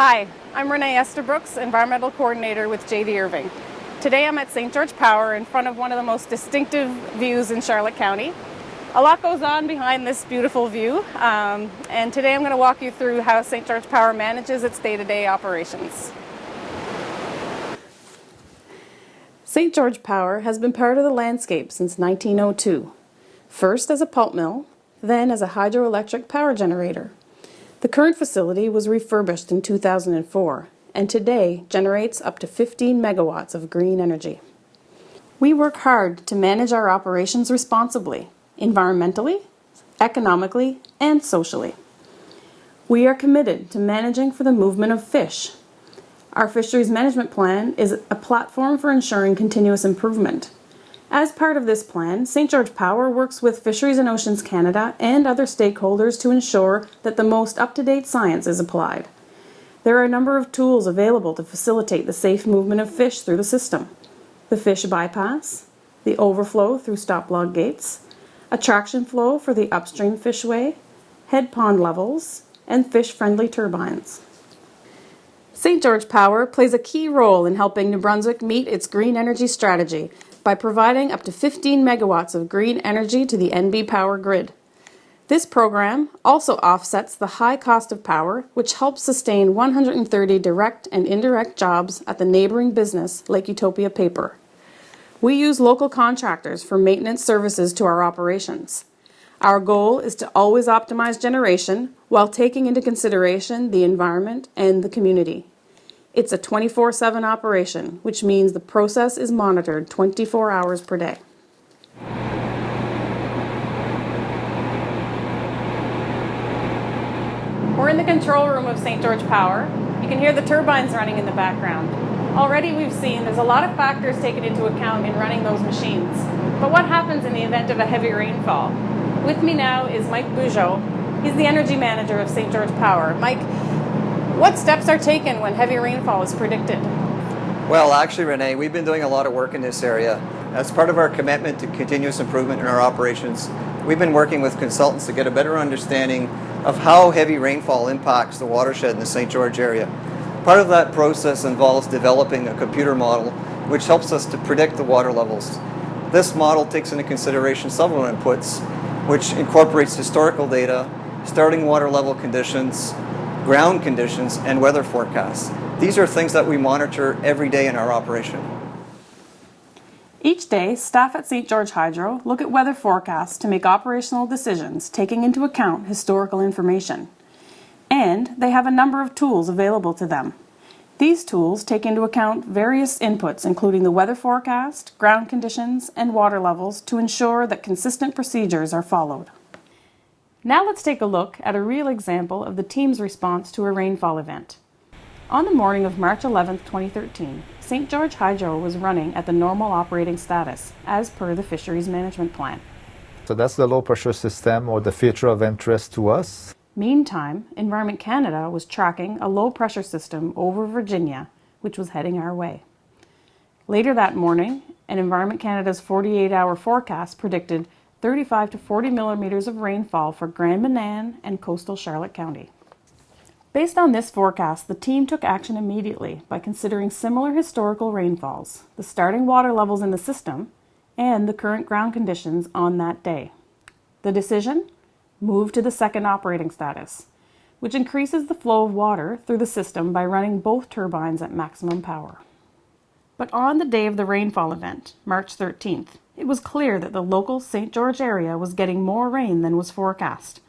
Hi, I'm Renee Estabrooks, Environmental Coordinator with J.D. Irving. Today I'm at St. George Power in front of one of the most distinctive views in Charlotte County. A lot goes on behind this beautiful view, and today I'm going to walk you through how St. George Power manages its day-to-day operations. St. George Power has been part of the landscape since 1902, first as a pulp mill, then as a hydroelectric power generator. The current facility was refurbished in 2004 and today generates up to 15 megawatts of green energy. We work hard to manage our operations responsibly, environmentally, economically, and socially. We are committed to managing for the movement of fish. Our fisheries management plan is a platform for ensuring continuous improvement. As part of this plan, St. George Power works with Fisheries and Oceans Canada and other stakeholders to ensure that the most up-to-date science is applied. There are a number of tools available to facilitate the safe movement of fish through the system. The fish bypass, the overflow through stop log gates, a traction flow for the upstream fishway, head pond levels, and fish-friendly turbines. St. George Power plays a key role in helping New Brunswick meet its green energy strategy by providing up to 15 megawatts of green energy to the NB Power grid. This program also offsets the high cost of power, which helps sustain 130 direct and indirect jobs at the neighboring business Lake Utopia Paper. We use local contractors for maintenance services to our operations. Our goal is to always optimize generation while taking into consideration the environment and the community. It's a 24/7 operation, which means the process is monitored 24 hours per day. We're in the control room of St. George Power. You can hear the turbines running in the background. Already we've seen there's a lot of factors taken into account in running those machines. But what happens in the event of a heavy rainfall? With me now is Mike Bugeaud. He's the energy manager of St. George Power. Mike, what steps are taken when heavy rainfall is predicted? Well, actually, Renee, we've been doing a lot of work in this area. As part of our commitment to continuous improvement in our operations, we've been working with consultants to get a better understanding of how heavy rainfall impacts the watershed in the St. George area. Part of that process involves developing a computer model which helps us to predict the water levels. This model takes into consideration several inputs, which incorporates historical data, starting water level conditions, ground conditions, and weather forecasts. These are things that we monitor every day in our operation. Each day, staff at St. George Hydro look at weather forecasts to make operational decisions taking into account historical information. And they have a number of tools available to them. These tools take into account various inputs, including the weather forecast, ground conditions, and water levels to ensure that consistent procedures are followed. Now let's take a look at a real example of the team's response to a rainfall event. On the morning of March 11, 2013, St. George Hydro was running at the normal operating status, as per the Fisheries Management Plan. So that's the low pressure system, or the feature of interest to us. Meantime, Environment Canada was tracking a low pressure system over Virginia, which was heading our way. Later that morning, Environment Canada's 48-hour forecast predicted 35 to 40 millimeters of rainfall for Grand Manan and coastal Charlotte County. Based on this forecast, the team took action immediately by considering similar historical rainfalls, the starting water levels in the system, and the current ground conditions on that day. The decision? Move to the second operating status, which increases the flow of water through the system by running both turbines at maximum power. But on the day of the rainfall event, March 13th, it was clear that the local St. George area was getting more rain than was forecast.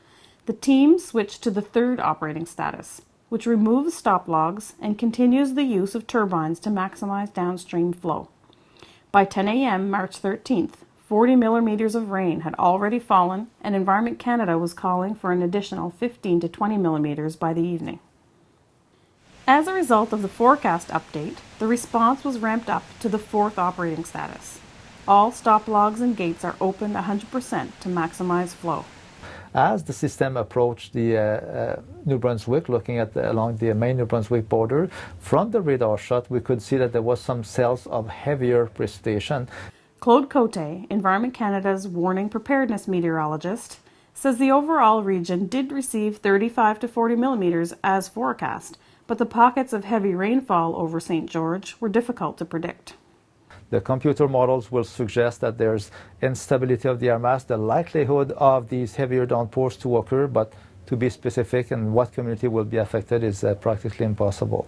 The team switched to the third operating status, which removes stop logs and continues the use of turbines to maximize downstream flow. By 10 a.m. March 13th, 40 millimeters of rain had already fallen, and Environment Canada was calling for an additional 15 to 20 millimeters by the evening. As a result of the forecast update, the response was ramped up to the fourth operating status. All stop logs and gates are opened 100% to maximize flow. As the system approached the New Brunswick, looking at along the main New Brunswick border, from the radar shot we could see that there was some cells of heavier precipitation. Claude Cote, Environment Canada's warning preparedness meteorologist, says the overall region did receive 35 to 40 millimeters as forecast, but the pockets of heavy rainfall over St. George were difficult to predict. The computer models will suggest that there's instability of the air mass, the likelihood of these heavier downpours to occur, but to be specific and what community will be affected is practically impossible.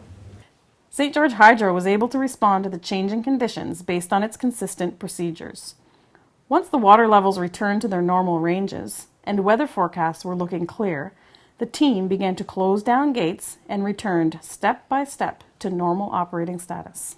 St. George Hydro was able to respond to the changing conditions based on its consistent procedures. Once the water levels returned to their normal ranges and weather forecasts were looking clear, the team began to close down gates and returned step by step to normal operating status.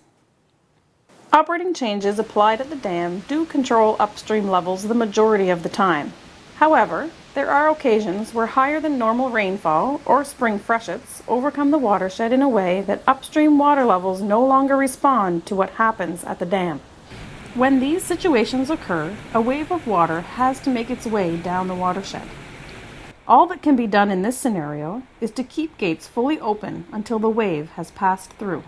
Operating changes applied at the dam do control upstream levels the majority of the time. However, there are occasions where higher than normal rainfall or spring freshets overcome the watershed in a way that upstream water levels no longer respond to what happens at the dam. When these situations occur, a wave of water has to make its way down the watershed. All that can be done in this scenario is to keep gates fully open until the wave has passed through.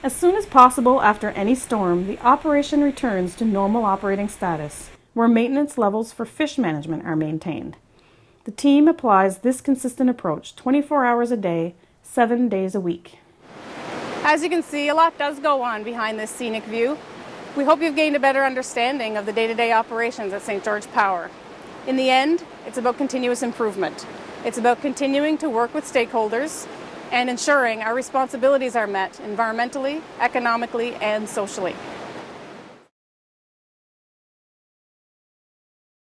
As soon as possible after any storm, the operation returns to normal operating status, where maintenance levels for fish management are maintained. The team applies this consistent approach 24 hours a day, 7 days a week. As you can see, a lot does go on behind this scenic view. We hope you've gained a better understanding of the day-to-day operations at St. George Power. In the end, it's about continuous improvement. It's about continuing to work with stakeholders and ensuring our responsibilities are met environmentally, economically, and socially.